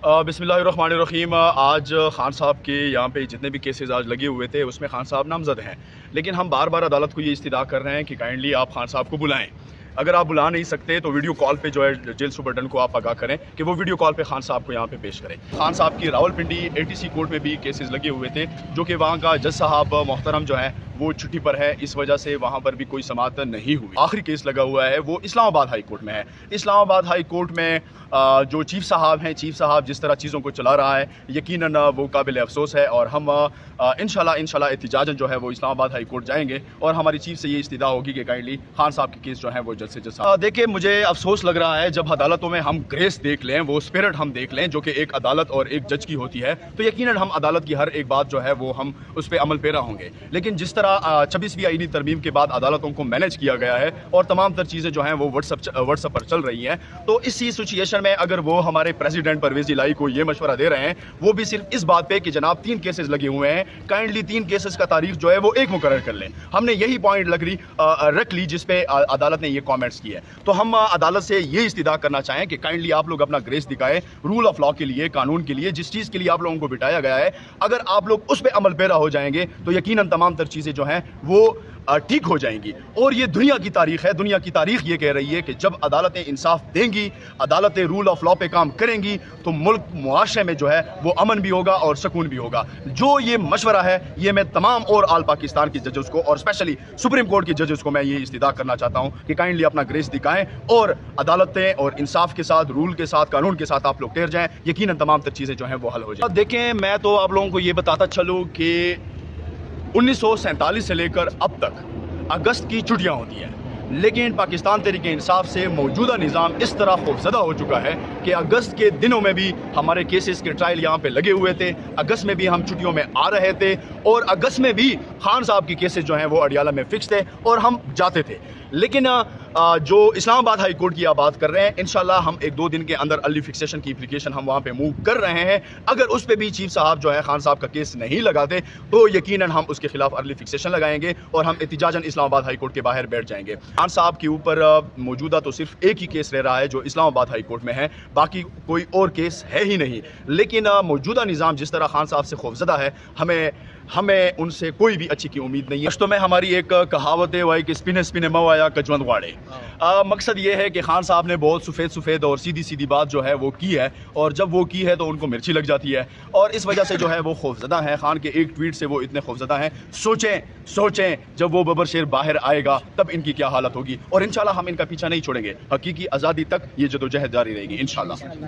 बिस्मिल्लाहिर्रहमानिर्रहीम। आज खान साहब के यहाँ पे जितने भी केसेस आज लगे हुए थे उसमें खान साहब नामजद हैं, लेकिन हम बार बार अदालत को ये इस्तदा कर रहे हैं कि काइंडली आप खान साहब को बुलाएं। अगर आप बुला नहीं सकते तो वीडियो कॉल पे जो है जेल सुपरडन को आप आगाह करें कि वो वीडियो कॉल पे खान साहब को यहाँ पे पेश करें। खान साहब की रावलपिंडी एटीसी कोर्ट में भी केसेस लगे हुए थे, जो कि वहाँ का जज साहब मोहतरम जो है वो छुट्टी पर है, इस वजह से वहाँ पर भी कोई समाअत नहीं हुई। आखिरी केस लगा हुआ है वो इस्लामाबाद हाई कोर्ट में है। इस्लामाबाद हाई कोर्ट में जो चीफ साहब हैं, चीफ साहब जिस तरह चीज़ों को चला रहा है यकीनन वो काबिल अफसोस है, और हम इंशाल्लाह एहतिजाजन जो है वो इस्लामाबाद हाई कोर्ट जाएंगे और हमारी चीफ से ये इस्तदा होगी कि काइंडली खान साहब के केस जो है वो जल्द से जल्द। देखिए, मुझे अफसोस लग रहा है जब अदालतों में हम ग्रेस देख लें, वो स्पिरिट हम देख लें जो कि एक अदालत और एक जज की होती है, तो यकीनन हम अदालत की हर एक बात जो है वो हम उस पर अमल पेरा होंगे। लेकिन जिस तरह 26वीं आईनी तरमीम के बाद अदालतों को मैनेज किया गया है और तमाम तर चीज़ें जो हैं वो व्हाट्सएप पर चल रही हैं, तो इसी सिचुएशन में अगर वो हमारे प्रेसिडेंट परवेज़ इलाही को ये मशवरा दे रहे हैं, वो भी सिर्फ इस बात पे कि जनाब 3 केसेस लगे हुए हैं, काइंडली 3 केसेस का तारीख जो है वो एक मुकर्रर कर लें। हमने यही पॉइंट रख ली जिस पे अदालत ने ये कॉमेंट्स किए। तो हम अदालत से ये इस्तदा करना चाहें कि काइंडली आप लोग अपना ग्रेस दिखाएं रूल ऑफ लॉ के लिए, कानून के लिए, जिस चीज़ के लिए आप लोगों को बिठाया गया है। अगर आप लोग उस पर अमल पेरा हो जाएंगे तो यकीनन तमाम तर चीज़ें जो हैं वो ठीक हो जाएंगी। और ये दुनिया की तारीख है, दुनिया की तारीख ये कह रही है कि जब अदालतें इंसाफ देंगी, अदालतें रूल ऑफ लॉ पे काम करेंगी, तो मुल्क मुआशरे में जो है वो अमन भी होगा और सुकून भी होगा। जो ये मशवरा है ये मैं तमाम और आल पाकिस्तान के जजेस को और स्पेशली सुप्रीम कोर्ट के जजेस को मैं ये इस्तदा करना चाहता हूँ कि काइंडली अपना ग्रेस दिखाएं और अदालतें और इंसाफ के साथ, रूल के साथ, कानून के साथ आप लोग ठहर जाएं। यकीनन तमाम तर चीज़ें जो हैं वो हल हो जाए। देखें, मैं तो आप लोगों को ये बताता चलूँ कि 1947 से लेकर अब तक अगस्त की छुट्टियां होती हैं, लेकिन पाकिस्तान तहरीक इंसाफ से मौजूदा निज़ाम इस तरह खौफजदा हो चुका है कि अगस्त के दिनों में भी हमारे केसेस के ट्रायल यहाँ पे लगे हुए थे, अगस्त में भी हम छुट्टियों में आ रहे थे, और अगस्त में भी खान साहब की केसेस जो हैं वो अडियाला में फिक्स थे और हम जाते थे। लेकिन जो इस्लामाबाद हाई कोर्ट की आप बात कर रहे हैं, इंशाल्लाह हम 1-2 दिन के अंदर अर्ली फिक्सेशन की एप्लीकेशन हम वहाँ पे मूव कर रहे हैं। अगर उस पर भी चीफ साहब जो है खान साहब का केस नहीं लगाते तो यकीनन हम उसके खिलाफ अर्ली फिक्सेशन लगाएंगे और हम एहतिजाजन इस्लामाबाद हाई कोर्ट के बाहर बैठ जाएंगे। खान साहब के ऊपर मौजूदा तो सिर्फ एक ही केस रह रहा है जो इस्लामाबाद हाई कोर्ट में है, बाकी कोई और केस है ही नहीं। लेकिन मौजूदा निज़ाम जिस तरह खान साहब से खौफजदा है, हमें उनसे कोई भी अच्छी की उम्मीद नहीं है। तो में हमारी एक कहावत है वही कि स्पिने स्पिने मवाया कचवंद वाड़े। मकसद ये है कि खान साहब ने बहुत सफ़ेद और सीधी सीधी बात जो है वो की है, और जब वो की है तो उनको मिर्ची लग जाती है, और इस वजह से जो है वो खौफजदा हैं। खान के एक ट्वीट से वो इतने खौफजदा हैं। सोचें जब वो बबर शेर बाहर आएगा तब इनकी क्या हालत होगी, और इंशाल्लाह हम इनका पीछा नहीं छोड़ेंगे। हकीकी आज़ादी तक ये जदोजहद जारी रहेगी इंशाल्लाह।